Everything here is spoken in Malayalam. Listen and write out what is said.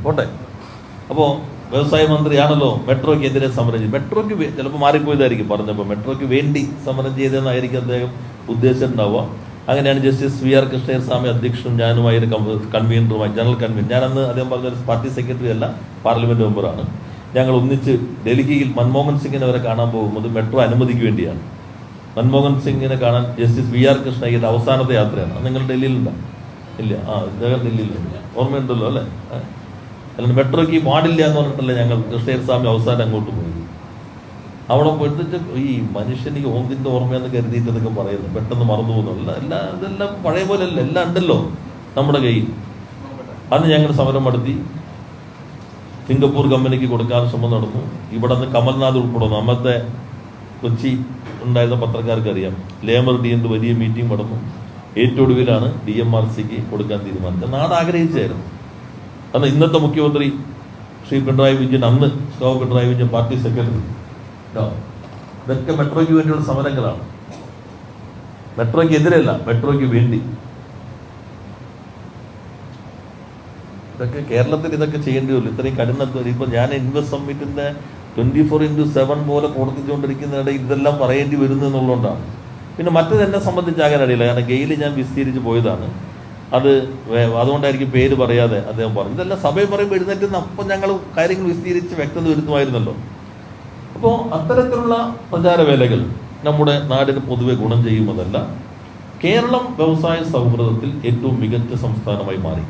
പോട്ടെ. അപ്പോൾ വ്യവസായ മന്ത്രിയാണല്ലോ മെട്രോയ്ക്കെതിരെ സമരം ചെയ്ത്. മെട്രോയ്ക്ക് ചിലപ്പോൾ മാറിപ്പോയതായിരിക്കും പറഞ്ഞപ്പോൾ, മെട്രോയ്ക്ക് വേണ്ടി സമരം ചെയ്തതെന്നായിരിക്കും അദ്ദേഹം ഉദ്ദേശിച്ചിട്ടുണ്ടാവുക. അങ്ങനെയാണ് ജസ്റ്റിസ് വി ആർ കൃഷ്ണസ്വാമി അധ്യക്ഷനും ഞാനുമായി കൺവീനറുമായി ജനറൽ കൺവീനർ, ഞാനന്ന് അദ്ദേഹം പറഞ്ഞ പാർട്ടി സെക്രട്ടറി അല്ല, പാർലമെന്റ് മെമ്പറാണ്. ഞങ്ങൾ ഒന്നിച്ച് ഡൽഹിയിൽ മൻമോഹൻ സിംഗിനെ വരെ കാണാൻ പോകുന്നത് മെട്രോ അനുമതിക്ക് വേണ്ടിയാണ്. മൻമോഹൻ സിംഗിനെ കാണാൻ ജസ്റ്റിസ് വി ആർ കൃഷ്ണയ്യയുടെ അവസാനത്തെ യാത്രയാണ്. നിങ്ങൾ ഡൽഹിയിലുണ്ടോ? ഇല്ല. ഇദ്ദേഹം ഡൽഹിയിലുണ്ട്, ഓർമ്മയുണ്ടല്ലോ അല്ലേ? അല്ലാണ്ട് മെട്രോയ്ക്ക് പാടില്ല എന്ന് പറഞ്ഞിട്ടല്ലേ ഞങ്ങൾ കൃഷ്ണസ്വാമി അവസാനം അങ്ങോട്ട് പോയി. അവിടെ പോയിട്ട് ഈ മനുഷ്യന് ഓന്തിന്റെ ഓർമ്മയെന്ന് കരുതിയിട്ടതൊക്കെ പറയുന്നു, പെട്ടെന്ന് മറന്നു പോകുന്നില്ല. ഇതെല്ലാം പഴയ പോലെ അല്ല, എല്ലാം ഉണ്ടല്ലോ നമ്മുടെ കയ്യിൽ. അന്ന് ഞങ്ങൾ സമരം നടത്തി, സിംഗപ്പൂർ കമ്പനിക്ക് കൊടുക്കാൻ ശ്രമം നടന്നു. ഇവിടെ നിന്ന് കമൽനാഥ് ഉൾപ്പെടെ അന്നത്തെ കൊച്ചി ഉണ്ടായിരുന്ന പത്രക്കാർക്ക് അറിയാം, ലേബർ ഡിന്റെ വലിയ മീറ്റിംഗ് നടന്നു. ഏറ്റവും ഒടുവിലാണ് DMRCക്ക് കൊടുക്കാൻ തീരുമാനിച്ചത്. നാട് ആഗ്രഹിച്ചായിരുന്നു. അന്ന് ഇന്നത്തെ മുഖ്യമന്ത്രി ശ്രീ പിണറായി വിജയൻ, അന്ന് പിണറായി വിജയൻ പാർട്ടി സെക്രട്ടറി, ഇതൊക്കെ മെട്രോയ്ക്ക് വേണ്ടിയുള്ള സമരങ്ങളാണ്. മെട്രോയ്ക്ക് എതിരല്ല, മെട്രോയ്ക്ക് വേണ്ടി. ഇതൊക്കെ കേരളത്തിൽ ഇതൊക്കെ ചെയ്യേണ്ടി വരും. ഇത്രയും കഠിനത്വം. ഇപ്പൊ ഞാൻ ഇൻവെസ്റ്റ് സമ്മിറ്റിന്റെ 24/7 പോലെ പ്രവർത്തിച്ചുകൊണ്ടിരിക്കുന്നതിനിടെ ഇതെല്ലാം പറയേണ്ടി വരുന്നു എന്നുള്ളതുകൊണ്ടാണ്. പിന്നെ മറ്റത് എന്നെ സംബന്ധിച്ചാകാൻ അറിയില്ല, കാരണം ഗെയില് ഞാൻ വിസ്തീരിച്ച് പോയതാണ്. അതുകൊണ്ടായിരിക്കും പേര് പറയാതെ അദ്ദേഹം പറഞ്ഞു. ഇതെല്ലാം സഭയിൽ പറയുമ്പോൾ എഴുന്നേറ്റുന്ന അപ്പം ഞങ്ങൾ കാര്യങ്ങൾ വിസ്തീരിച്ച് വ്യക്തത വരുത്തുമായിരുന്നല്ലോ. അപ്പോൾ അത്തരത്തിലുള്ള പ്രചാരവേലകൾ നമ്മുടെ നാടിന് പൊതുവെ ഗുണം ചെയ്യുന്നതല്ല. കേരളം വ്യവസായ സൗഹൃദത്തിൽ ഏറ്റവും മികച്ച സംസ്ഥാനമായി മാറി.